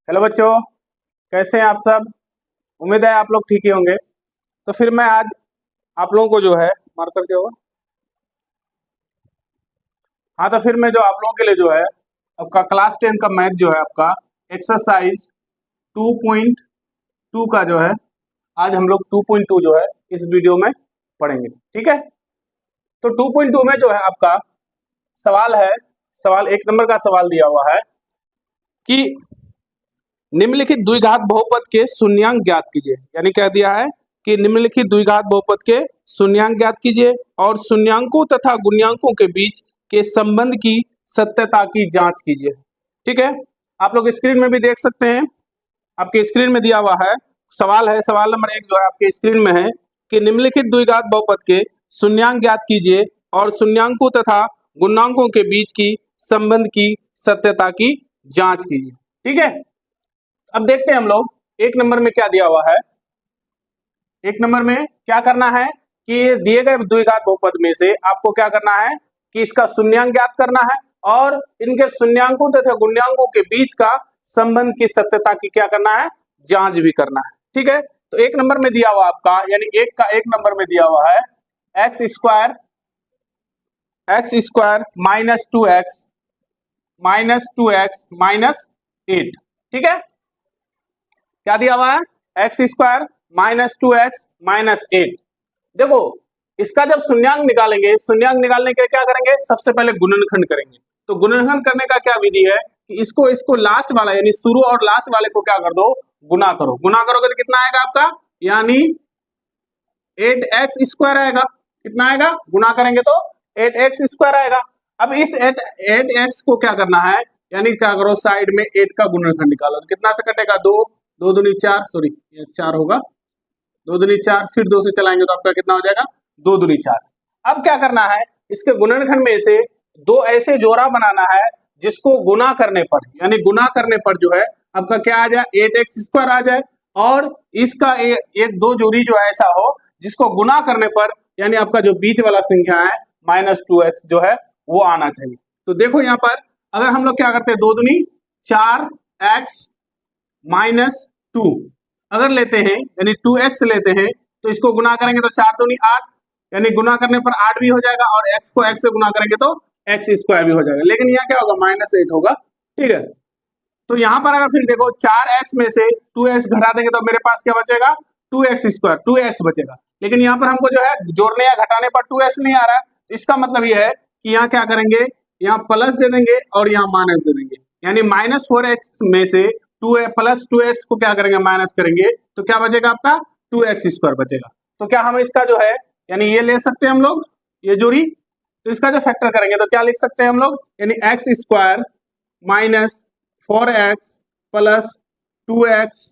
Hello बच्चों, कैसे हैं आप सब। उम्मीद है आप लोग ठीक ही होंगे। तो फिर मैं आज आप लोगों को जो है मार्कर क्या होगा, हाँ तो फिर मैं जो आप लोगों के लिए जो है आपका क्लास 10 का मैथ जो है आपका एक्सरसाइज 2.2 का जो है आज हम लोग 2.2 जो है इस वीडियो में पढ़ेंगे। ठीक है, तो 2.2 में जो है आपका सवाल है, सवाल 1 नंबर का सवाल दिया हुआ है कि निम्नलिखित द्विघात बहुपद के शून्यांक ज्ञात कीजिए। यानी कह दिया है कि निम्नलिखित द्विघात बहुपद के शून्यांक ज्ञात कीजिए और शून्यांकों तथा गुण्यांकों के बीच के संबंध की सत्यता की जांच कीजिए। ठीक है, आप लोग स्क्रीन में भी देख सकते हैं, आपके स्क्रीन में दिया हुआ है सवाल है। सवाल नंबर 1 जो है आपके स्क्रीन में है कि निम्नलिखित द्विघात बहुपद के शून्यांक ज्ञात कीजिए और शून्यांकों तथा गुणांकों के बीच की संबंध की सत्यता की जांच कीजिए। ठीक है, अब देखते हैं हम लोग 1 नंबर में क्या दिया हुआ है। 1 नंबर में क्या करना है कि दिए गए द्विघात बहुपद में से आपको क्या करना है कि इसका शून्यांक ज्ञात करना है और इनके शून्यांकों तथा गुण्याकों के बीच का संबंध की सत्यता की क्या करना है, जांच भी करना है। ठीक है, तो 1 नंबर में दिया हुआ आपका यानी 1 नंबर में दिया हुआ है x square minus 2x minus 8। ठीक है, क्या दिया हुआ है x square minus 2x minus 8। देखो इसका जब शून्यांक निकालेंगे, शून्यांक निकालने के लिए क्या करेंगे, सबसे पहले गुणनखंड करेंगे। तो गुणनखंड करने का क्या विधि है कि इसको लास्ट वाला यानी शुरू और लास्ट वाले को क्या कर दो, गुना करो। गुना करोगे तो कितना आएगा आपका, यानी 8x स्क्वायर आएगा। कितना आएगा, गुना करेंगे तो 8x स्क्वायर आएगा। अब इस 8x को क्या करना है, यानी क्या करो साइड में 8 का गुणनखंड निकालो। तो कितना से कटेगा, 2 दूनी 4, सॉरी ये 4 होगा, 2 दूनी 4, फिर 2 से चलाएंगे तो आपका कितना हो जाएगा, 2 दूनी 4। अब क्या करना है, इसके गुणनखंड में से 2 ऐसे जोड़ा बनाना है जिसको गुना करने पर यानी गुना करने पर जो है आपका क्या आ जाए, 8x स्क्वायर आ जाए। और इसका एक 2 जोड़ी जो ऐसा हो जिसको गुना करने पर यानी आपका जो बीच वाला संख्या है माइनस 2x जो है वो आना चाहिए। तो देखो यहाँ पर अगर हम लोग क्या करते हैं, 2 दूनी 4x माइनस 2 अगर लेते हैं यानी 2x लेते हैं तो इसको गुना करेंगे तो 4 दूनी 8 यानी गुना करने पर 8 भी हो जाएगा और x को x से गुना करेंगे तो x स्क्वायर भी हो जाएगा। लेकिन यहाँ क्या होगा, माइनस 8 होगा। ठीक है, तो यहाँ पर अगर फिर देखो 4x में से 2x घटा देंगे तो मेरे पास क्या बचेगा, 2x स्क्वायर, 2x बचेगा। लेकिन यहाँ पर हमको जो है जोड़ने या घटाने पर 2x नहीं आ रहा है। इसका मतलब ये है कि यहाँ क्या करेंगे, यहाँ प्लस दे देंगे और यहाँ माइनस दे देंगे। यानी माइनस 4x में से 2 प्लस 2x को क्या करेंगे, माइनस करेंगे तो क्या बचेगा आपका, 2x स्क्वायर बचेगा। तो क्या हम इसका जो है यानी ये ले सकते हैं हम लोग ये जोड़ी, तो इसका जो फैक्टर करेंगे तो क्या लिख सकते हैं हम लोग, यानी x square minus 4x plus 2x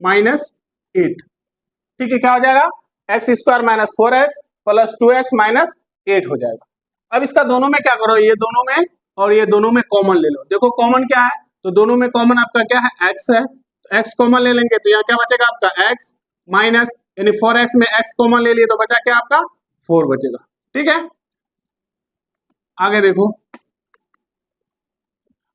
minus 8। ठीक है, क्या हो जाएगा, x square minus 4x plus 2x minus 8 हो जाएगा। अब इसका दोनों में क्या करो, ये दोनों में और ये दोनों में कॉमन ले लो। देखो कॉमन क्या है, तो दोनों में कॉमन आपका क्या है, x है। तो x कॉमन ले लेंगे तो यहाँ क्या बचेगा आपका x माइनस यानी 4x में x कॉमन ले लिए तो बचा क्या आपका 4 बचेगा। ठीक है, आगे देखो,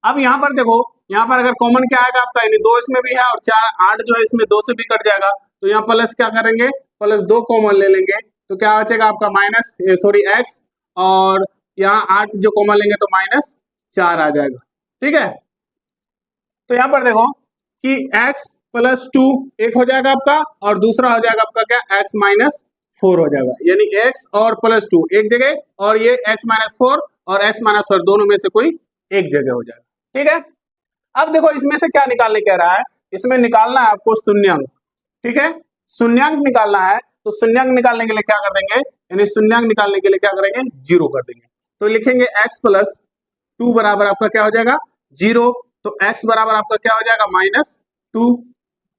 अब यहाँ पर देखो, यहाँ पर अगर कॉमन क्या आएगा आपका, यानी 2 इसमें भी है और 4 8 जो है इसमें 2 से भी कट जाएगा। तो यहाँ प्लस क्या करेंगे, प्लस 2 कॉमन ले लेंगे तो क्या बचेगा आपका माइनस सॉरी x, और यहाँ 8 जो कॉमन लेंगे तो माइनस 4 आ जाएगा। ठीक है, तो यहाँ पर देखो कि x प्लस 2 एक हो जाएगा आपका और दूसरा हो जाएगा आपका क्या, x माइनस 4 हो जाएगा। यानी x और प्लस 2 एक जगह और ये x माइनस 4 और x माइनस 4 दोनों में से कोई एक जगह हो जाएगा। ठीक है, अब देखो इसमें से क्या निकालने कह रहा है, इसमें निकालना है आपको शून्यांक। ठीक है, शून्यांक निकालना है तो शून्यांक निकालने के लिए क्या कर देंगे, यानी शून्यांक निकालने के लिए क्या करेंगे, 0 कर देंगे। तो लिखेंगे x प्लस 2 बराबर आपका क्या हो जाएगा 0, तो x बराबर आपका क्या हो जाएगा माइनस 2।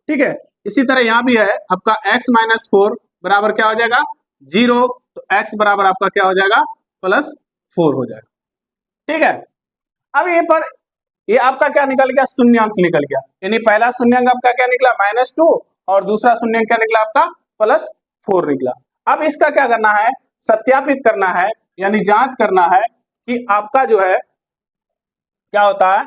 ठीक है, इसी तरह यहाँ भी है आपका x माइनस 4 बराबर क्या हो जाएगा 0, तो x बराबर आपका क्या हो जाएगा प्लस 4 हो जाएगा। ठीक है, अब ये आपका क्या निकल गया, शून्यांक निकल गया। यानी पहला शून्यांक आपका क्या निकला माइनस 2 और दूसरा शून्यांक क्या निकला आपका प्लस 4 निकला। अब इसका क्या करना है, सत्यापित करना है यानी जांच करना है कि आपका जो है क्या होता है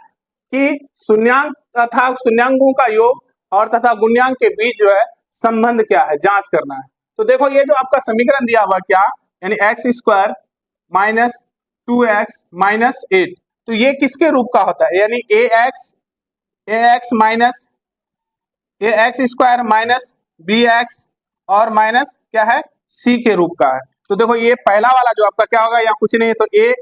कि शून्यांक तथा शून्यांकों का योग और तथा गुण्यांक के बीच जो है संबंध क्या है, जांच करना है। तो देखो ये जो आपका समीकरण दिया हुआ क्या, यानी x square minus 2x minus 8, तो ये किसके रूप का होता है, यानी A X minus A X square minus B X और माइनस क्या है सी के रूप का है। तो देखो ये पहला वाला जो आपका क्या होगा, यहाँ कुछ नहीं है तो ए,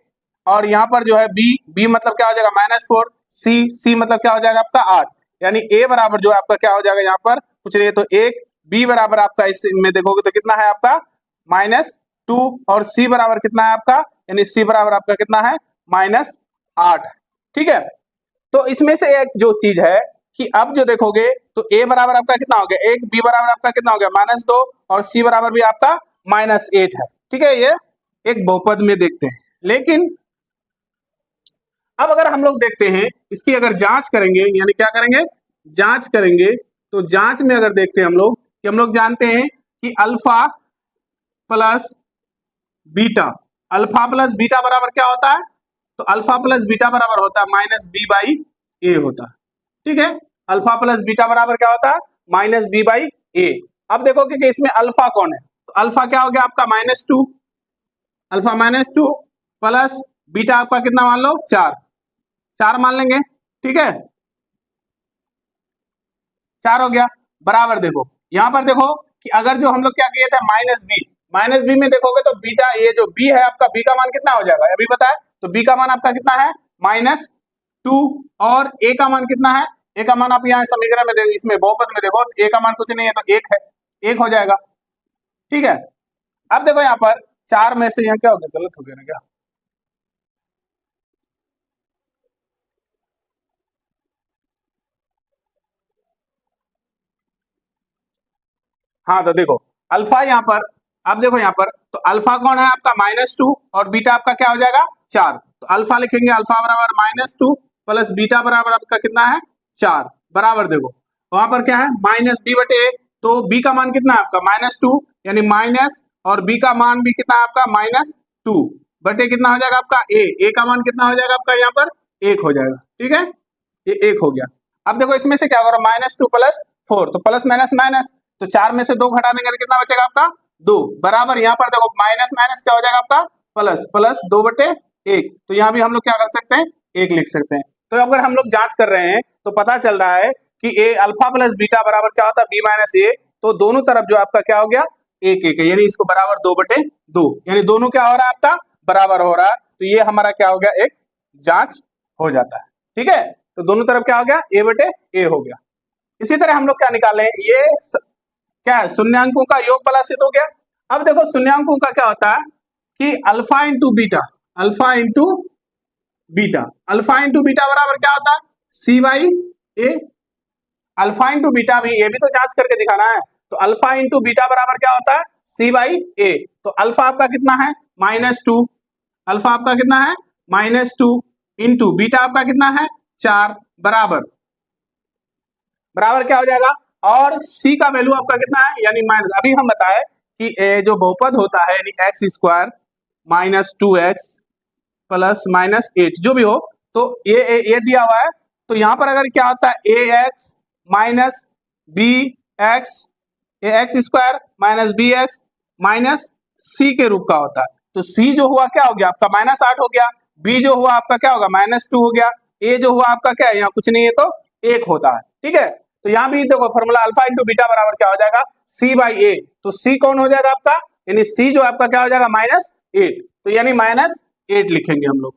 और यहाँ पर जो है बी मतलब क्या हो जाएगा -4, सी मतलब क्या हो जाएगा आपका 8, यानी ए बराबर जो है आपका क्या हो जाएगा, यहाँ पर कुछ नहीं है तो 1, बी बराबर आपका इसमें देखोगे तो कितना है आपका -2, और सी बराबर कितना है आपका, यानी सी बराबर आपका कितना है -8। ठीक है, तो इसमें से एक जो चीज है कि अब जो देखोगे तो ए बराबर आपका कितना हो गया 1, बी बराबर आपका कितना हो गया -2, और सी बराबर भी आपका -8 है। ठीक है, ये एक बहुपद में देखते हैं। लेकिन अब अगर हम लोग देखते हैं इसकी अगर जांच करेंगे, यानी क्या करेंगे, जांच करेंगे, तो जांच में अगर देखते हैं हम लोग कि हम लोग जानते हैं कि अल्फा प्लस बीटा बराबर क्या होता है, तो अल्फा प्लस बीटा बराबर होता है -b/a होता है। ठीक है, अल्फा प्लस बीटा बराबर क्या होता है -b/a। अब देखो कि इसमें अल्फा कौन है, तो अल्फा क्या हो गया आपका -2, अल्फा -2 प्लस बीटा आपका कितना मान लो 4 मान लेंगे। ठीक है, 4 हो गया, बराबर देखो यहां पर देखो कि अगर जो हम लोग क्या किए थे -b में देखोगे तो बीटा, ये जो b है आपका, b का मान कितना हो जाएगा अभी पता है, तो b का मान आपका कितना है -2, और a का मान कितना है, a का मान आप यहाँ समीकरण में देखो, इसमें बहुपद में देखो तो a का मान कुछ नहीं है तो 1 है, 1 हो जाएगा। ठीक है, अब देखो यहाँ पर 4 में से यहाँ क्या हो गया, गलत हो गया ना क्या, हाँ तो देखो अल्फा यहाँ पर, अब देखो यहाँ पर तो अल्फा कौन है आपका -2, और बीटा आपका क्या हो जाएगा 4, तो अल्फा लिखेंगे अल्फा बराबर -2 प्लस बीटा बराबर आपका कितना है 4, बराबर देखो वहां पर क्या है -b/a, तो b का मान कितना है आपका -2, यानी माइनस, और b का मान भी कितना है आपका -2 बटे कितना हो जाएगा आपका a का मान कितना हो जाएगा आपका यहाँ पर 1 हो जाएगा। ठीक है, ये 1 हो गया। अब देखो इसमें से क्या करो -2 प्लस 4, तो प्लस माइनस माइनस, तो 4 में से 2 घटा देंगे तो कितना बचेगा आपका 2, बराबर यहाँ पर देखो माइनस माइनस क्या हो जाएगा आपका प्लस, प्लस 2/1, तो यहाँ भी हम लोग क्या कर सकते हैं 1 लिख सकते हैं। तो अगर हम लोग जांच कर रहे हैं तो पता चल रहा है कि ए अल्फा प्लस बीटा बराबर क्या होता है b-a, तो दोनों तरफ जो आपका क्या हो गया 1 यानी इसको बराबर 2/2, यानी दोनों क्या हो रहा है आपका बराबर हो रहा है, तो ये हमारा क्या हो गया एक जांच हो जाता है। ठीक है, तो दोनों तरफ क्या हो गया a/a हो गया। इसी तरह हम लोग क्या निकाले, ये क्या है शून्यांकों का योग वाला सिद्ध हो गया। अब देखो शून्यांकों का क्या होता है कि अल्फा इंटू बीटा बराबर क्या होता है c/a, अल्फा इंटू बीटा भी, ये भी तो जांच करके दिखाना है, तो अल्फा इंटू बीटा बराबर क्या होता है c/a, तो अल्फा आपका कितना है -2, अल्फा आपका कितना है -2 इंटू बीटा आपका कितना है 4, बराबर क्या हो जाएगा, और c का वैल्यू आपका कितना है यानी माइनस, अभी हम बताए कि जो बहुपद होता है यानी एक्स स्क्वायर -2x प्लस -8 जो भी हो, तो ये दिया हुआ है, तो यहाँ पर अगर क्या होता है ax minus B x square minus bx minus c के रूप का होता है, तो c जो हुआ क्या हो गया आपका -8 हो गया, b जो हुआ आपका क्या होगा -2 हो गया, a जो हुआ आपका क्या है यहाँ कुछ नहीं है तो 1 होता है। ठीक है, तो यहाँ भी देखो फॉर्मूला अल्फा इंटू बीटा बराबर क्या हो जाएगा c/a, तो c कौन हो जाएगा आपका, यानी c जो आपका क्या हो जाएगा -8, तो यानी -8 लिखेंगे हम लोग,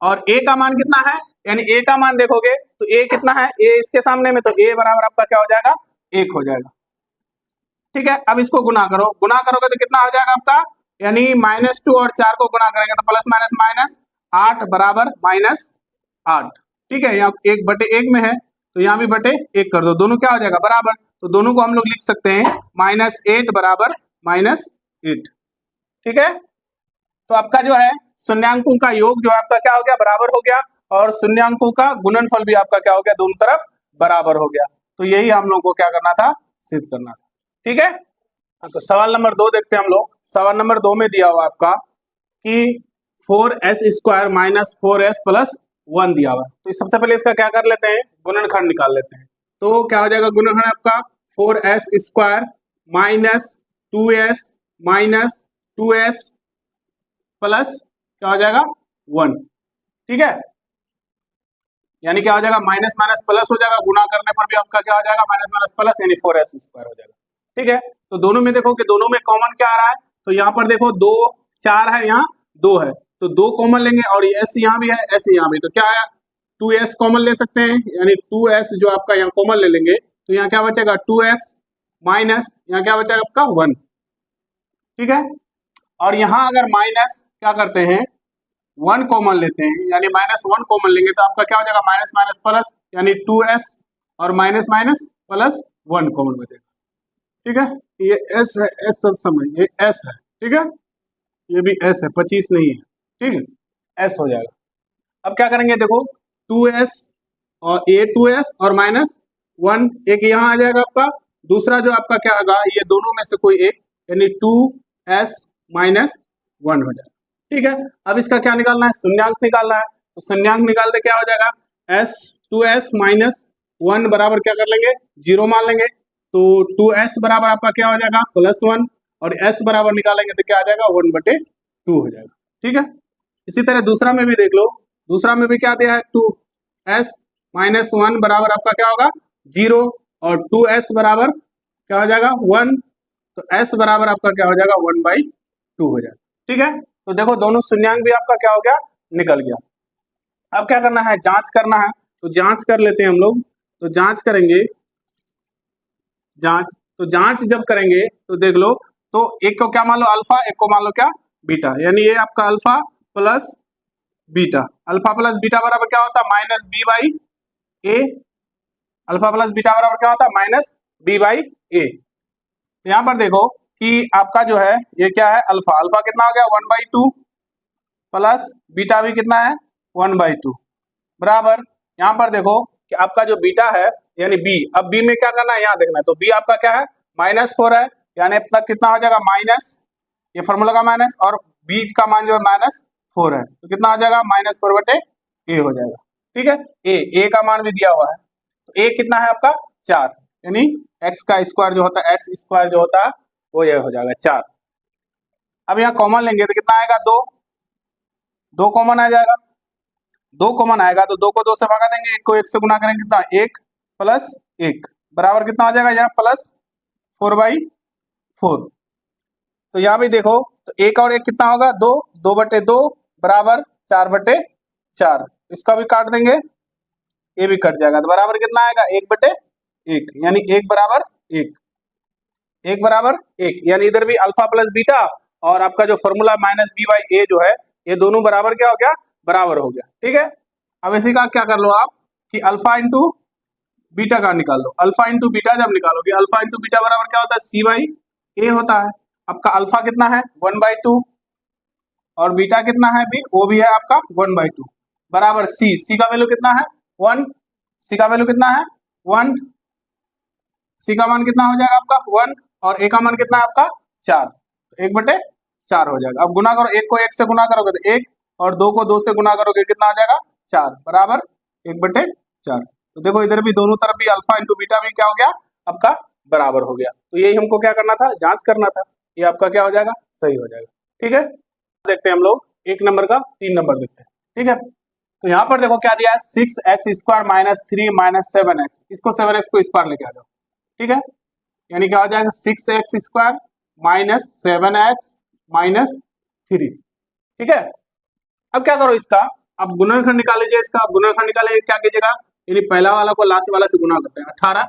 और a का मान कितना है, यानी a का मान देखोगे तो a कितना है, a इसके सामने में, तो a बराबर आपका क्या हो जाएगा 1 हो जाएगा। ठीक है, अब इसको गुना करोगे तो कितना हो जाएगा आपका, यानी -2 और 4 को गुना करेंगे तो प्लस माइनस माइनस 8 बराबर -8। ठीक है, यहाँ 1/1 में है तो यहाँ भी /1 कर दो, दोनों क्या हो जाएगा बराबर, तो दोनों को हम लोग लिख सकते हैं -8 बराबर -8। ठीक है, तो आपका जो है शून्यांकों का योग जो आपका क्या हो गया बराबर हो गया, और शून्यांकों का गुणनफल भी आपका क्या हो गया दोनों तरफ बराबर हो गया। तो यही हम लोग को क्या करना था, सिद्ध करना था। ठीक है, तो सवाल नंबर 2 देखते हैं हम लोग। सवाल नंबर 2 में दिया हुआ आपका कि 4s² - 4s + 1 दिया हुआ है। तो इस सबसे पहले इसका क्या कर लेते हैं, गुणनखंड निकाल लेते हैं। तो क्या हो जाएगा गुणनखंड आपका 4s square minus 2s minus 2s plus क्या हो जाएगा 1, ठीक है। यानी क्या हो जाएगा माइनस माइनस प्लस हो जाएगा, गुणा करने पर भी आपका क्या हो जाएगा माइनस माइनस प्लस यानी 4s स्क्वायर हो जाएगा, ठीक है। तो दोनों में देखो कि दोनों में कॉमन क्या आ रहा है, तो यहाँ पर देखो 2 4 है, यहाँ 2 है, तो 2 कॉमन लेंगे और s यहाँ भी है s यहाँ भी, तो क्या है 2s कॉमन ले सकते हैं, यानी 2s जो आपका यहाँ कॉमन ले लेंगे तो यहाँ क्या बचेगा 2s माइनस यहाँ क्या बचेगा आपका 1, ठीक है। और यहाँ अगर माइनस क्या करते हैं 1 कॉमन लेते हैं, यानी माइनस 1 कॉमन लेंगे तो आपका क्या हो जाएगा माइनस माइनस प्लस यानी 2s और माइनस माइनस प्लस 1 कॉमन बचेगा, ठीक है। ये s है, s सब समझ, ये s है, ठीक है, ये भी s है, 25 नहीं है, ठीक है, s हो जाएगा। अब क्या करेंगे देखो 2s और ये 2s और माइनस 1 एक यहाँ आ जाएगा आपका, दूसरा जो आपका क्या होगा ये दोनों में से कोई एक यानी 2s माइनस 1 हो जाएगा, ठीक है। अब इसका क्या निकालना है, शून्यांक निकालना है, तो शून्यांक निकालते क्या हो जाएगा s 2s माइनस 1 बराबर क्या कर लेंगे 0 मान लेंगे, तो 2s बराबर आपका क्या हो जाएगा +1 और s बराबर निकालेंगे तो क्या आ जाएगा 1/2 हो जाएगा, ठीक है। इसी तरह दूसरा में भी देख लो, दूसरा में भी क्या दिया है 2s माइनस 1 बराबर आपका क्या होगा 0 और 2s बराबर क्या हो जाएगा 1, तो s बराबर आपका क्या हो जाएगा 1/2 हो जाएगा, ठीक है। तो देखो दोनों शून्यांक भी आपका क्या हो गया निकल गया। अब क्या करना है जांच करना है, तो जांच कर लेते हैं हम लोग, तो जांच करेंगे, जांच तो जांच जब करेंगे तो देख लो, तो एक को क्या मान लो अल्फा, एक को मान लो क्या बीटा, यानी ये आपका alpha plus beta, alpha plus beta बराबर क्या होता है minus b by a, alpha plus beta बराबर क्या होता है माइनस बी बाई ए। यहाँ पर देखो कि आपका जो है ये क्या है अल्फा, अल्फा कितना हो गया 1/2 प्लस बीटा भी कितना है 1/2 बराबर, यहाँ पर देखो कि आपका जो बीटा है यानी बी, अब बी में क्या करना है यहाँ देखना है, तो बी आपका क्या है -4 है, यानी अपना कितना हो जाएगा माइनस, ये फॉर्मूला का माइनस और बी का मान जो है -4 है, तो कितना हो जाएगा -4/a हो जाएगा, ठीक है। ए का मान भी दिया हुआ है, तो ए कितना है आपका 4, यानी एक्स का स्क्वायर जो होता है एक्स स्क्वायर जो होता है वो ये हो जाएगा 4। अब यहाँ कॉमन लेंगे तो कितना आएगा 2, 2 कॉमन आ जाएगा, 2 कॉमन आएगा तो 2 को 2 से भगा देंगे, 1 को 1 से गुना करेंगे कितना 1 प्लस 1 बराबर कितना आ जाएगा यहाँ +4/4, तो यहाँ भी देखो तो 1 और 1 कितना होगा 2, 2/2 बराबर 4/4, इसका भी काट देंगे ये भी कट जाएगा, तो बराबर कितना आएगा 1/1, यानी 1 बराबर 1, 1 बराबर 1, यानी इधर भी अल्फा प्लस बीटा और आपका जो फॉर्मूला -b/a जो है ये दोनों बराबर क्या हो गया बराबर हो गया, ठीक है। अब इसी का क्या कर लो आप कि अल्फा इंटू बीटा का निकाल लो, अल्फा इंटू बीटा जब निकालोगे अल्फा इंटू बीटा बराबर क्या होता है c/a होता है, आपका अल्फा कितना है 1/2 और बीटा कितना है भी वो भी है आपका 1/2 बराबर c का वैल्यू कितना है 1, c का वैल्यू कितना है 1, c का मान कितना हो जाएगा आपका 1 और a का मान कितना है आपका 4, तो 1/4 हो जाएगा। अब गुना करो, 1 को 1 से गुना करोगे तो 1 और 2 को 2 से गुना करोगे कितना हो जाएगा 4 बराबर 1/4, तो देखो इधर भी दोनों तरफ भी अल्फा इंटू बीटा भी क्या हो गया आपका बराबर हो गया, तो यही हमको क्या करना था जांच करना था, ये आपका क्या हो जाएगा सही हो जाएगा, ठीक है। देखते हैं हम लोग 1 नंबर का 3 नंबर देखते हैं, ठीक है। तो यहाँ पर देखो क्या दिया है 6x स्क्वायर -3 -7x, इसको 7x को स्क्वायर लेके आ जाओ, ठीक है, यानी क्या हो जाएगा 6x स्क्वायर -7x -3, ठीक है। अब क्या करो इसका, अब गुणनखंड निकाल लीजिए, इसका गुणनखंड निकालेंगे क्या कीजिएगा, यानी पहला वाला को लास्ट वाला से गुना करते हैं 18,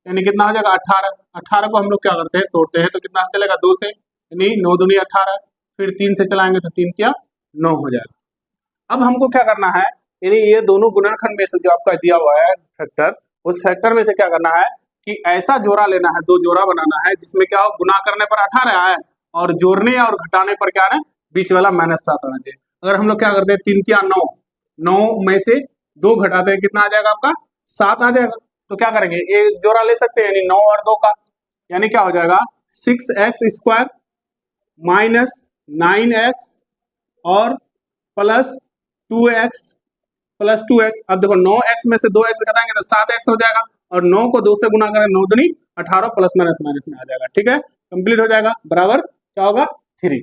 यानी कितना हो जाएगा 18, 18 को हम लोग क्या करते हैं तोड़ते हैं तो कितना चलेगा 2 से, यानी 9 दूनी 18, फिर 3 से चलाएंगे तो 3 क्या 9 हो जाएगा। अब हमको क्या करना है, यानी ये दोनों गुणनखंड में से जो आपका दिया हुआ है फैक्टर, उस फैक्टर में से क्या करना है कि ऐसा जोड़ा लेना है, 2 जोड़ा बनाना है जिसमें क्या हो गुना करने पर 18 आए और जोड़ने और घटाने पर क्या है बीच वाला -7 आना चाहिए। अगर हम लोग क्या करते हैं 3 या 9, 9 में से 2 घटाते हैं कितना आ जाएगा आपका 7 आ जाएगा, तो क्या करेंगे एक जोड़ा ले सकते हैं यानी 9 और 2 का, यानी क्या हो जाएगा 6x स्क्वायर -9x और +2x प्लस 2x। अब देखो 9x में से 2x घटाएंगे तो 7x हो जाएगा, और 9 को 2 से गुना करें 9 दूनी 18, प्लस माइनस माइनस में आ जाएगा। ठीक है, कंप्लीट हो जाएगा, बराबर क्या होगा 3।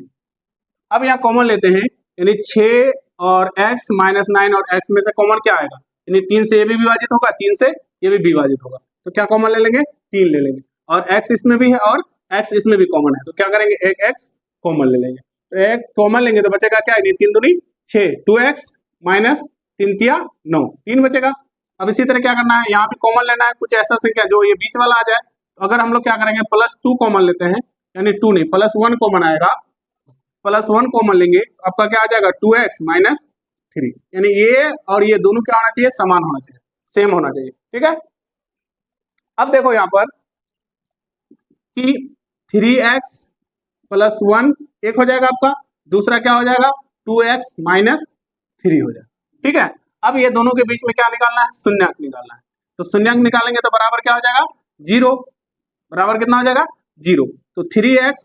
अब यहाँ कॉमन लेते हैं, यानी 6 और x माइनस 9 और x में से कॉमन क्या आएगा, यानी 3 से ये भी विभाजित होगा, 3 से ये भी विभाजित होगा, तो क्या कॉमन ले लेंगे, 3 ले लेंगे, और x इसमें भी है और x इसमें भी कॉमन है, तो क्या करेंगे एक x कॉमन ले लेंगे, तो एक कॉमन लेंगे तो बचेगा क्या, 3 दूनी 6, 2x माइनस 3 तिया 9, 3 बचेगा। अब इसी तरह क्या करना है, यहाँ पे कॉमन लेना है कुछ ऐसा संख्या जो ये बीच वाला आ जाए, तो अगर हम लोग क्या करेंगे प्लस 2 कॉमन लेते हैं, यानी 2 नहीं प्लस 1 कॉमन आएगा, प्लस 1 कॉमन लेंगे आपका क्या आ जाएगा 2x माइनस 3, यानी ये और ये दोनों क्या होना चाहिए, समान होना चाहिए, सेम होना चाहिए। ठीक है, अब देखो यहाँ पर कि 3x प्लस 1 एक हो जाएगा आपका, दूसरा क्या हो जाएगा 2x माइनस 3 हो जाएगा। ठीक है, अब ये दोनों के बीच में क्या निकालना है, शून्यंक निकालना है, तो शून्यंक निकालेंगे तो बराबर क्या हो जाएगा 0, बराबर कितना हो जाएगा 0, तो 3x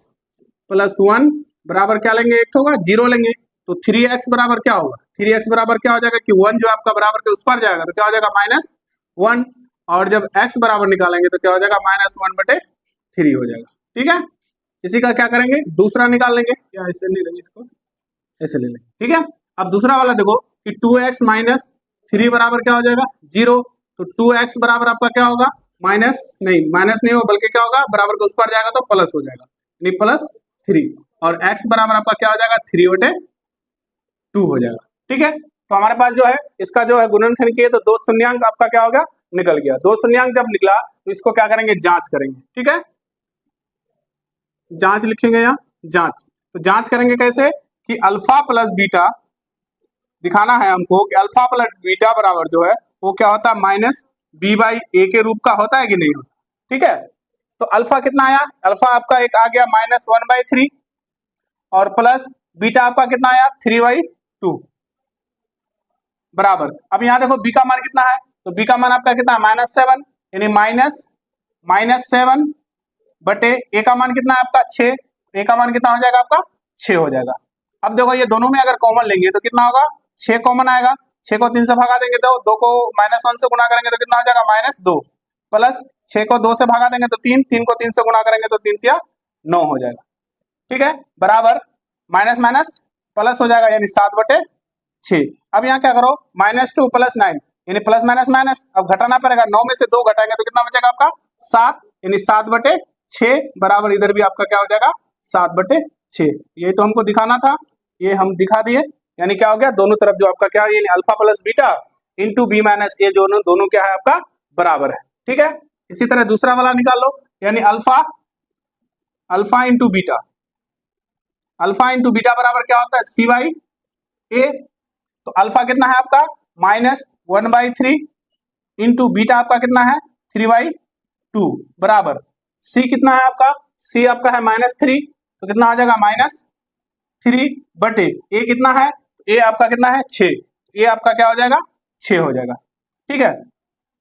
प्लस 1 बराबर क्या लेंगे, एक होगा 0 लेंगे, तो 3x बराबर क्या होगा, 3x बराबर क्या हो जाएगा कि 1 जो आपका बराबर के उस पर जाएगा तो क्या हो जाएगा माइनस 1, और जब x बराबर निकालेंगे तो क्या हो जाएगा माइनस 1/3 हो जाएगा। ठीक है, इसी का क्या करेंगे दूसरा निकाल लेंगे, या ऐसे नहीं लेंगे, इसको ऐसे ले लेंगे। ठीक है, अब दूसरा वाला देखो कि 2x माइनस 3 बराबर क्या हो जाएगा 0, तो 2x बराबर आपका क्या होगा माइनस नहीं होगा बल्कि क्या होगा बराबर के उस पर जाएगा तो प्लस हो जाएगा, यानी प्लस 3, और x बराबर आपका क्या हो जाएगा 3/2 हो जाएगा। ठीक है, तो हमारे पास जो है इसका जो है गुणनखंड किए तो 2 शून्यंक आपका क्या होगा निकल गया। 2 शून्यंक जब निकला तो इसको क्या करेंगे जांच करेंगे। ठीक है, जांच लिखेंगे यहाँ जांच, तो जांच करेंगे कैसे कि अल्फा प्लस बीटा दिखाना है हमको कि अल्फा प्लस बीटा बराबर जो है वो क्या होता है माइनस बी बाई ए के रूप का होता है कि नहीं होता। ठीक है, तो अल्फा कितना आया, अल्फा आपका एक आ गया -1/3, और प्लस बीटा आपका कितना आया 3/2 बराबर। अब यहाँ देखो बी का मान कितना है, तो बी का मान आपका कितना है -7, यानी -7 बटे ए का मान कितना है आपका 6, ए का मान कितना हो जाएगा आपका 6 हो जाएगा। अब देखो ये दोनों में अगर कॉमन लेंगे तो कितना होगा 6 कॉमन आएगा, 6 को 3 से भगा देंगे तो 2 को -1 से गुणा करेंगे तो कितना हो जाएगा -2, प्लस 6 को 2 से भगा देंगे तो 3, 3 को 3 से गुणा करेंगे तो 3 तिया 9 हो जाएगा। ठीक है, बराबर माइनस माइनस प्लस हो जाएगा, यानी 7/6। अब यहाँ क्या करो -2 प्लस 9, यानी प्लस माइनस माइनस, अब घटाना पड़ेगा, 9 में से 2 घटाएंगे तो कितना बचेगा आपका 7, यानी 7/6 बराबर इधर भी आपका क्या हो जाएगा 7/6। ये तो हमको दिखाना था, ये हम दिखा दिए, यानी क्या हो गया दोनों तरफ जो आपका क्या है alpha plus beta into B minus A जो दोनों क्या है आपका बराबर है। ठीक है, इसी तरह दूसरा वाला निकाल लो, यानी अल्फा इंटू बीटा बराबर क्या होता है c/a, तो अल्फा कितना है आपका -1/3 इंटू बीटा आपका कितना है 3/2 बराबर c कितना है आपका, c आपका है -3, तो कितना आ जाएगा -3 बटे a कितना है, a आपका कितना है 6, a आपका क्या हो जाएगा 6 हो जाएगा। ठीक है,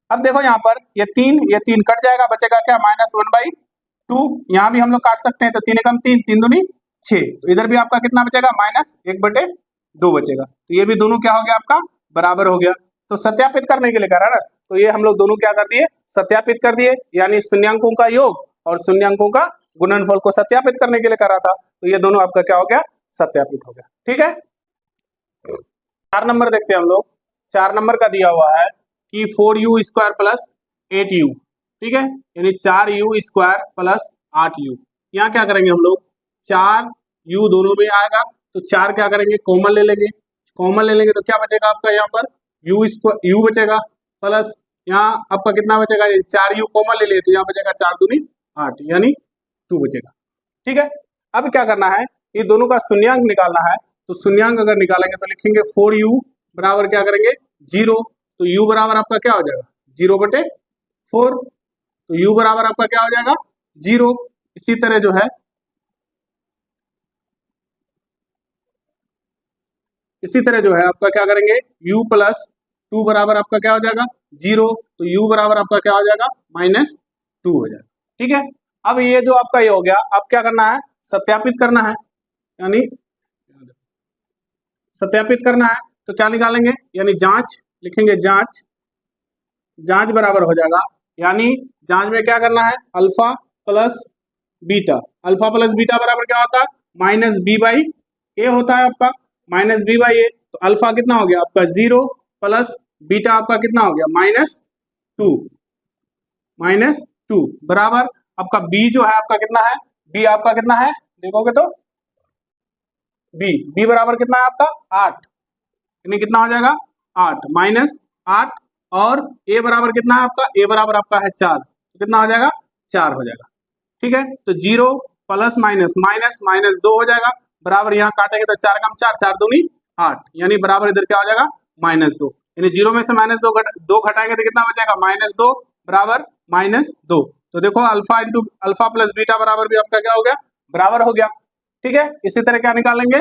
अब देखो यहाँ पर ये 3 कट जाएगा, बचेगा क्या -1/2, यहाँ भी हम लोग काट सकते हैं, तो 3 एकम 3, 3 दूनी 6, तो इधर भी आपका कितना बचेगा -1/2 बचेगा, तो ये भी दोनों क्या हो गया आपका बराबर हो गया। तो सत्यापित करने के लिए कह रहा है ना, तो ये हम लोग दोनों क्या कर दिए सत्यापित कर दिए, यानी शून्यंकों का योग और शून्यंकों का गुणनफल को सत्यापित करने के लिए कर रहा था, तो ये दोनों आपका क्या हो गया सत्यापित हो गया। ठीक है, 4 नंबर देखते हैं हम लोग। 4 नंबर का दिया हुआ है कि 4u² प्लस 8u, ठीक है, यानी 4u² प्लस 8u। यहाँ क्या करेंगे हम लोग 4u दोनों में आएगा, तो 4 क्या करेंगे कॉमन ले लेंगे, कॉमन ले लेंगे तो क्या बचेगा आपका यहाँ पर u बचेगा, प्लस यहाँ आपका कितना बचेगा 4u कॉमन ले लिए तो यहाँ बचेगा 4 दूनी 8, यानी 2 बचेगा। ठीक है, अब क्या करना है ये दोनों का शून्यंक निकालना है, तो शून्यंक अगर निकालेंगे तो लिखेंगे 4u बराबर क्या करेंगे 0, तो u बराबर आपका क्या हो जाएगा 0/4, तो u बराबर आपका क्या हो जाएगा 0। इसी तरह जो है आपका क्या करेंगे u प्लस 2 बराबर आपका क्या हो जाएगा 0, तो u बराबर आपका क्या हो जाएगा -2 हो जाएगा। ठीक है, अब ये जो आपका ये हो गया, अब क्या करना है सत्यापित करना है, यानी सत्यापित करना है, तो क्या निकालेंगे यानी जांच, लिखेंगे जांच, जांच बराबर हो जाएगा, यानी जांच में क्या करना है, alpha plus beta, alpha plus beta बराबर क्या होता है, माइनस बी बाई ए होता है आपका, माइनस बी बाई ए। तो अल्फा कितना हो गया आपका 0 प्लस बीटा आपका कितना हो गया -2, -2 बराबर आपका बी जो है आपका कितना है, बी आपका कितना है देखोगे तो बी बराबर कितना है आपका 8, यानी कितना हो जाएगा 8 -8, और ए बराबर कितना है आपका, ए बराबर आपका है 4, तो कितना हो जाएगा 4 हो जाएगा। ठीक है, तो 0 प्लस माइनस माइनस माइनस 2 हो जाएगा, बराबर यहाँ काटेंगे तो 4 कम 4, 4 दूनी 8, यानी बराबर इधर क्या हो जाएगा -2, यानी 0 में से -2 घटाएंगे तो कितना बचेगा -2 बराबर -2। तो देखो alpha into alpha plus beta बराबर भी आपका क्या हो गया, बराबर हो गया। ठीक है, इसी तरह क्या निकालेंगे,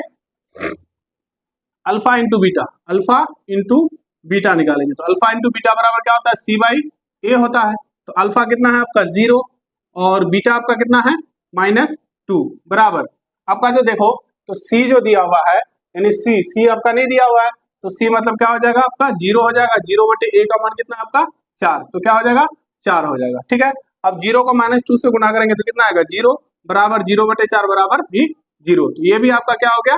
alpha into beta, alpha into beta निकालेंगे, तो अल्फा इंटू बीटा बराबर क्या होता है सी बाई ए होता है। तो अल्फा कितना है आपका 0 और बीटा आपका कितना है -2 बराबर आपका जो देखो तो सी जो दिया हुआ है, यानी सी आपका नहीं दिया हुआ है, तो सी मतलब क्या हो जाएगा आपका 0 हो जाएगा, 0 बटे ए का मान कितना है आपका 4, तो क्या हो जाएगा 4 हो जाएगा। ठीक है, अब 0 को -2 से गुणा करेंगे तो कितना आएगा 0 बराबर 0 बटे 4 बराबर भी 0, तो ये भी आपका क्या हो गया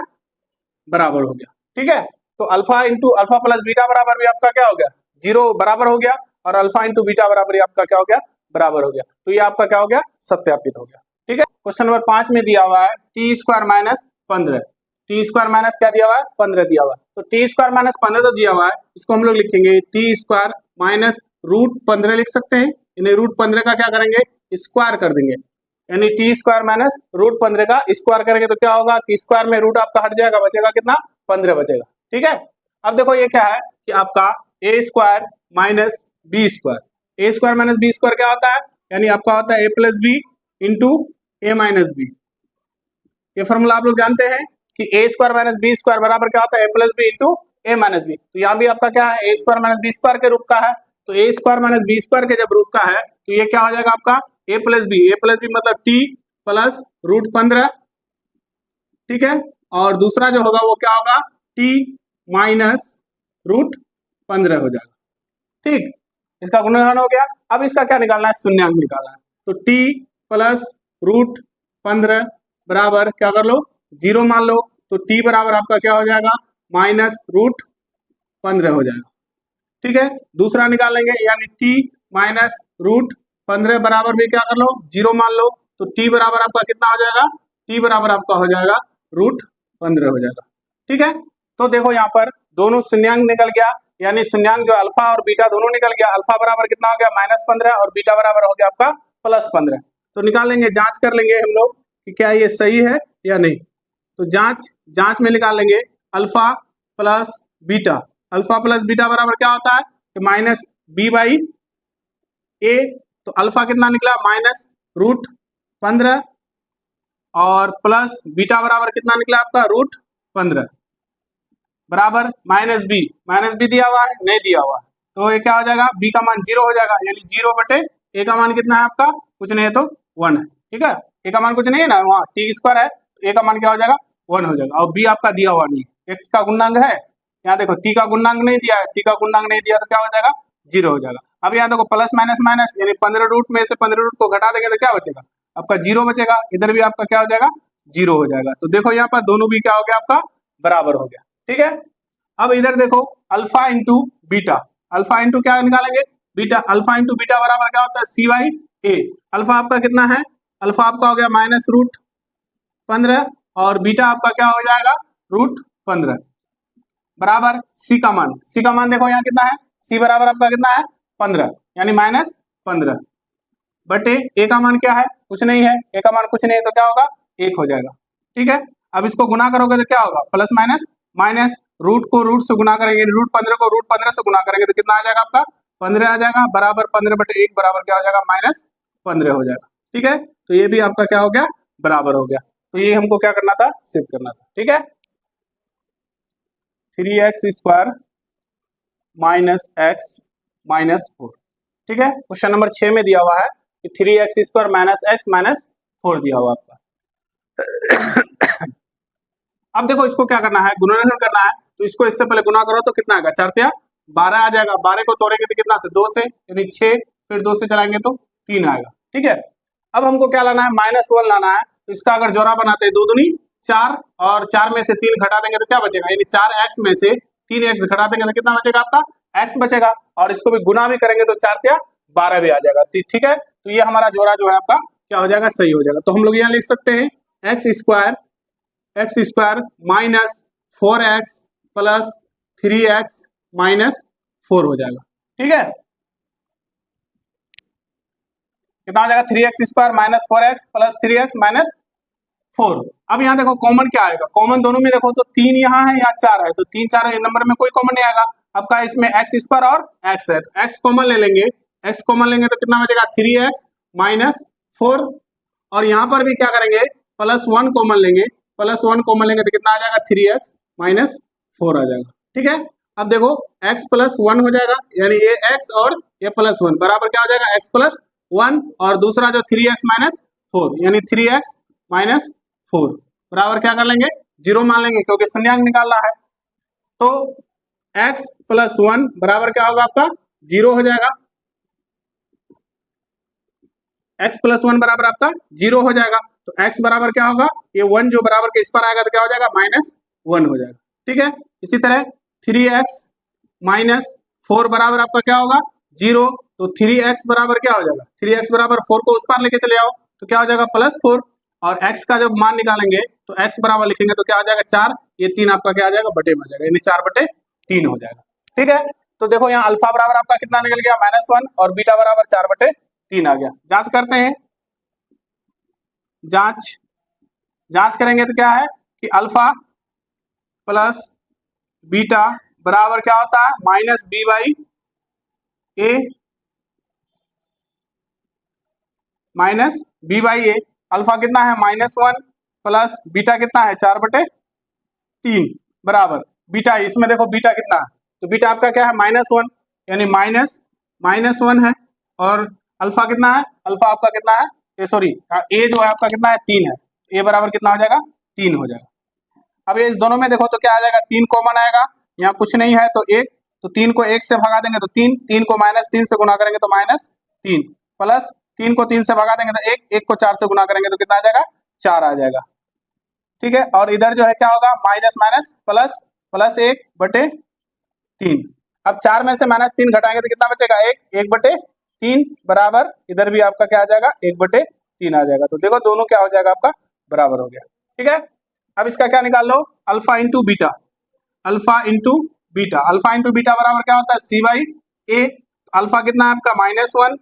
बराबर हो गया। ठीक है, तो alpha into alpha plus beta बराबर भी आपका क्या हो गया 0 बराबर हो गया, और अल्फा इंटू बीटा बराबर ही आपका क्या हो गया बराबर हो गया, तो ये आपका क्या हो गया सत्यापित हो गया। ठीक है, क्वेश्चन नंबर 5 में दिया हुआ है T square minus 15, T square minus क्या दिया हुआ है 15 दिया हुआ है, तो टी स्क्वायर माइनस 15 तो दिया हुआ है, इसको हम लोग लिखेंगे टी स्क्वायर माइनस रूट 15 लिख सकते हैं, इन्हें रूट 15 का क्या करेंगे स्क्वायर कर देंगे, यानी टी स्क्वायर माइनस रूट 15 का स्क्वायर करेंगे तो क्या होगा कि स्क्वायर में रूट आपका हट जाएगा, बचेगा कितना 15 बचेगा। ठीक है, अब देखो ये क्या है कि आपका ए स्क्वायर माइनस बी स्क्वायर, ए स्क्वायर माइनस बी स्क्वायर क्या होता है, यानी आपका होता है ए प्लस बी इंटू ए माइनस बी, ये फॉर्मूला आप लोग जानते हैं कि ए स्क्वायर माइनस बी स्क्वायर बराबर क्या होता है ए प्लस बी इंटू ए माइनस बी, तो यहाँ भी आपका क्या है ए स्क्वायर माइनस बी स्क्वायर के रूप का है, तो ए स्क्वायर माइनस बी स्क्वायर के जब रूप का है तो ये क्या हो जाएगा आपका ए प्लस बी मतलब टी प्लस रूट 15। ठीक है, और दूसरा जो होगा वो क्या होगा टी माइनस रूट 15 हो जाएगा। ठीक, इसका गुणनखंड हो गया, अब इसका क्या निकालना है शून्यांक निकालना है, तो टी प्लस रूट 15 बराबर क्या कर लो 0 मान लो, तो टी बराबर आपका क्या हो जाएगा माइनस रूट 15 हो जाएगा। ठीक है, दूसरा निकालेंगे यानी टी माइनस रूट 15 बराबर भी क्या कर लो 0 मान लो, तो टी बराबर आपका कितना हो जाएगा, टी बराबर आपका हो जाएगा रूट 15 हो जाएगा। ठीक है, तो देखो यहाँ पर दोनों शून्यांक निकल गया, यानी शून्यांक जो अल्फा और बीटा दोनों निकल गया, अल्फा बराबर कितना हो गया -15 और बीटा बराबर हो गया आपका +15, तो निकालेंगे जांच कर लेंगे हम लोग कि क्या ये सही है या नहीं, तो जांच में निकाल लेंगे alpha plus beta, alpha plus beta बराबर क्या होता है कि माइनस बी बाई ए, तो अल्फा कितना निकला रूट 15 और प्लस बीटा बराबर कितना निकला आपका रूट 15 बराबर माइनस बी दिया हुआ है नहीं दिया हुआ है, तो ये क्या हो जाएगा बी का मान 0 हो जाएगा, यानी 0 बटे ए का मान कितना है आपका कुछ नहीं है तो 1 है। ठीक है, ए का मान कुछ नहीं है ना, वहाँ टी स्क्वायर है तो ए का मान क्या हो जाएगा 1 हो जाएगा, और बी आपका दिया हुआ नहीं, एक्स का गुणांक है, यहाँ देखो टी का गुणांक नहीं दिया है, टी का गुणांक नहीं दिया तो क्या हो जाएगा 0 हो जाएगा। अब यहाँ देखो प्लस माइनस माइनस यानी 15 रूट में से 15 रूट को घटा देंगे तो क्या बचेगा आपका 0 बचेगा, इधर भी आपका क्या हो जाएगा 0 हो जाएगा, तो देखो यहाँ पर दोनों भी क्या हो गया आपका बराबर हो गया। ठीक है, अब इधर देखो alpha into beta, alpha into क्या निकालेंगे बीटा, अल्फा इंटू बीटा बराबर क्या होता है सी बाई ए, अल्फा आपका कितना है, अल्फा आपका हो गया माइनस रूट 15 और बीटा आपका क्या हो जाएगा रूट 15 बराबर सी का मान देखो यहाँ कितना है, सी बराबर आपका कितना है 15 यानी -15 बटे ए का मान क्या है कुछ नहीं है, ए का मान कुछ नहीं है तो क्या होगा 1 हो जाएगा। ठीक है, अब इसको गुना करोगे तो क्या होगा प्लस माइनस माइनस, रूट को रूट से गुना करेंगे, रूट 15 को रूट 15 से गुना करेंगे तो कितना आ जाएगा आपका 15 आ जाएगा, बराबर 15 बटे 1 बराबर क्या हो जाएगा -15 हो जाएगा। ठीक है, तो ये भी आपका क्या हो गया बराबर हो गया, तो ये हमको क्या करना था सिद्ध करना था। ठीक है, 3x square minus x minus 4। ठीक है, क्वेश्चन नंबर 6 में दिया हुआ है कि 3x square minus x minus 4 दिया हुआ आपका। अब देखो इसको क्या करना है गुणनखंड करना है, तो इसको इससे पहले गुना करो तो कितना आएगा 4 तिया 12 आ जाएगा। 12 को तोड़ेंगे तो कितना से 2 से, यानी 6, फिर 2 से चलाएंगे तो 3 आएगा। ठीक है, अब हमको क्या लाना है, -1 लाना है। तो इसका अगर जोड़ा बनाते हैं 2 दूनी 4, और 4 में से 3 घटा देंगे तो क्या बचेगा, यानी 4x में से 3x घटा देंगे तो कितना बचेगा आपका, x बचेगा। और इसको भी गुना भी करेंगे तो 4 या 12 भी आ जाएगा। ठीक है, तो ये हमारा जोड़ा जो है आपका क्या हो जाएगा, सही हो जाएगा। तो हम लोग यहाँ लिख सकते हैं x square minus 4x plus 3x minus 4 हो जाएगा। ठीक है, कितना हो जाएगा, 3x square minus 4x plus 3x minus 4। अब यहाँ देखो कॉमन क्या आएगा, कॉमन दोनों में देखो तो 3 यहाँ है, यहाँ 4 है, तो 3 4 नंबर में कोई कॉमन नहीं आएगा। आपका इसमें x स्क्वायर और x है, तो x कॉमन ले लेंगे, x कॉमन लेंगे तो कितना बचेगा, 3x माइनस 4। और यहाँ पर भी क्या करेंगे, +1 कॉमन लेंगे, +1 कॉमन लेंगे तो कितना आ जाएगा, 3x माइनस 4 आ जाएगा। ठीक है, अब देखो x +1 हो जाएगा, यानी ये x और ये +1 बराबर क्या हो जाएगा, x +1, और दूसरा जो 3x माइनस 4, यानी 3x माइनस 4 बराबर क्या कर लेंगे, 0 मान लेंगे, क्योंकि शून्यांक निकालना है। तो x +1 बराबर क्या होगा आपका, 0 हो जाएगा। x +1 बराबर आपका 0 हो जाएगा। तो x बराबर क्या होगा, ये 1 जो बराबर के इस पर आएगा तो क्या हो जाएगा, -1 हो जाएगा। ठीक है, इसी तरह 3x माइनस 4 बराबर आपका क्या होगा, 0। तो 3x बराबर क्या हो जाएगा, 3x बराबर 4 को उस पार लेके चले आओ तो क्या हो जाएगा, +4। और x का जब मान निकालेंगे तो x बराबर लिखेंगे तो क्या हो जाएगा, 4। ये 3 आपका क्या आ जाएगा, बटे में आ जाएगा, यानी 4/3 हो जाएगा। ठीक है, तो देखो यहाँ अल्फा बराबर आपका कितना निकल गया, -1, और बीटा बराबर 4/3 आ गया। जांच करते हैं, जांच करेंगे तो क्या है कि अल्फा प्लस बीटा बराबर क्या होता है, -b/a माइनस b/a। अल्फा कितना है, -1 प्लस बीटा कितना है, 4/3 बराबर बीटा। इसमें देखो बीटा कितना है, तो बीटा आपका क्या है, -1, यानी -1 है। और अल्फा कितना है, अल्फा आपका कितना है, सॉरी ए जो है आपका कितना है, 3 है। ए बराबर कितना हो जाएगा, 3 हो जाएगा। अब ये इस दोनों में देखो तो क्या आ जाएगा, 3 कॉमन आएगा, यहाँ कुछ नहीं है तो 1, तो 3 को 1 से भगा देंगे तो 3, 3 को -3 से गुना करेंगे तो -3, प्लस 3 को 3 से भगा देंगे तो 1, 1 को 4 से गुना करेंगे तो कितना आ जाएगा, 4 आ जाएगा। ठीक है, और इधर जो है क्या होगा, माइनस माइनस प्लस, +1/3। अब 4 में से -3 घटाएंगे तो कितना बचेगा, 1/3 बराबर, इधर भी आपका क्या आ जाएगा, 1/3 आ जाएगा। तो देखो दोनों क्या हो जाएगा, आपका बराबर हो गया। ठीक है, अब इसका क्या निकाल लो, alpha into beta, alpha into beta बराबर क्या होता है, c/a। अल्फा कितना है आपका, -1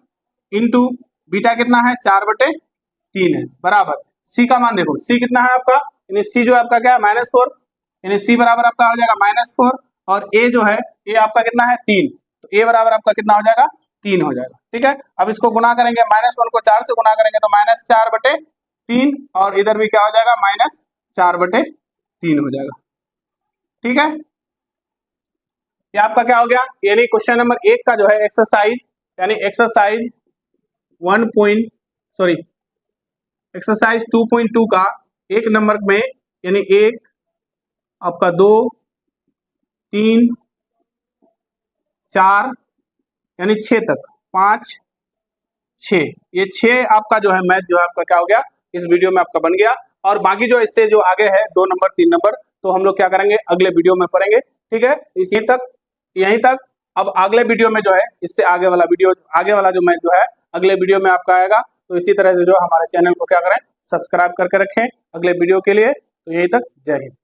इंटू बीटा कितना है, 4/3 है, बराबर c का मान देखो, c कितना है आपका, यानी c जो आपका क्या है, -4, यानी c बराबर आपका हो जाएगा -4। और a जो है, a आपका कितना है, 3, तो a बराबर आपका कितना हो जाएगा, 3 हो जाएगा। ठीक है, अब इसको गुना करेंगे, -1 को 4 से गुना करेंगे तो -4/3, और इधर भी क्या हो जाएगा, -4/3 हो जाएगा। ठीक है, ये आपका क्या हो गया, यानी क्वेश्चन नंबर 1 का जो है एक्सरसाइज, यानी एक्सरसाइज 2.2 का 1 नंबर में, यानी 1 आपका 2 3 4 यानी 6 तक, 5 6, ये 6 आपका जो है मैथ जो है आपका क्या हो गया, इस वीडियो में आपका बन गया। और बाकी जो इससे जो आगे है 2 नंबर 3 नंबर, तो हम लोग क्या करेंगे, अगले वीडियो में पढ़ेंगे। ठीक है, इसी तक, यहीं तक। अब अगले वीडियो में जो है, इससे आगे वाला वीडियो, आगे वाला जो मैथ जो है अगले वीडियो में आपका आएगा। तो इसी तरह से जो हमारे चैनल को क्या करें, सब्सक्राइब करके रखें अगले वीडियो के लिए। तो यहीं तक, जय हिंद।